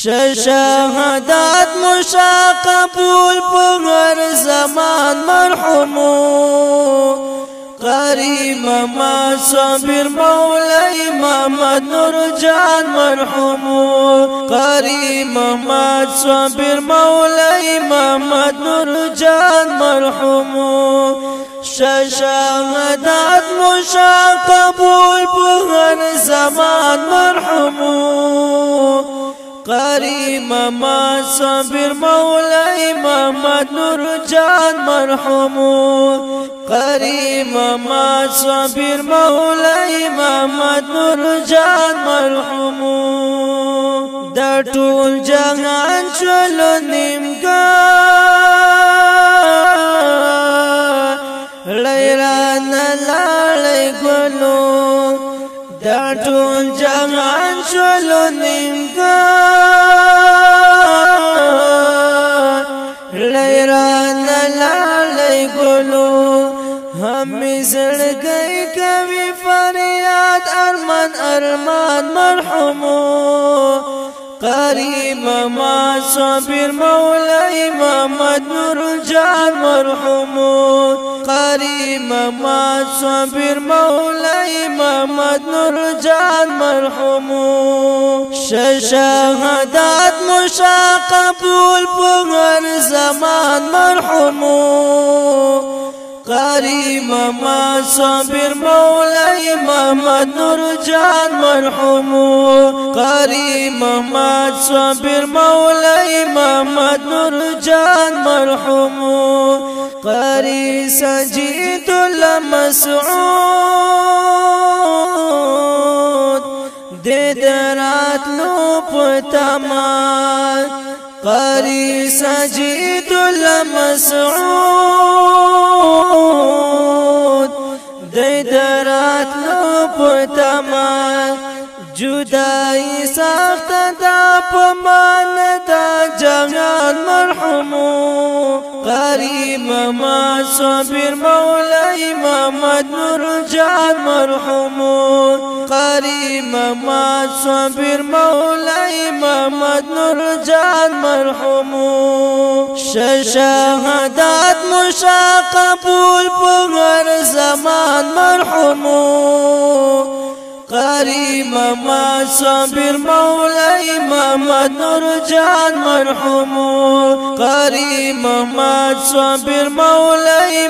شهادت مشا قبول په هر زمان مرحومو قاری محمد صابر مولای محمد نور جان مرحومو قاری محمد صابر مولای محمد نور جان مرحومو شهادت مشا قبول په هر زمان مرحومو قاری محمد صابر مولای محمد نور جان مرحومو قاری محمد صابر مولای محمد نور جان مرحومو دا ټول جهان چلو نیمګړی لیران لاړی ګلو دا ټول جهان چلو نیمګړی لیران لاړی ګلو همی زړګی کوي فریاد ارمان ارمان مرحومو قاری محمد صابر مولای محمد نور جان مرحومو قاری محمد صابر مولای محمد نور جان مرحومو شهادت مشا قبول په هر زمان مرحومو قاری محمد صابر مولای محمد نور جان مرحومو قاری محمد صابر مولای محمد نور جان مرحومو قاری سجید الله مسعود دې دراتلو پتمان قاری سجید الله مسعود دې دراتلو پتمان جدائی سخت دا پمان دا جهان مرحومو قاری محمد صابر مولای محمد نور جان مرحومو قاری محمد صابر مولای محمد نور جان مرحومو شهادت مشا قبول په هر زمان مرحومو قاری محمد صابر مولای محمد نور جان مرحومو قاری محمد صابر مولای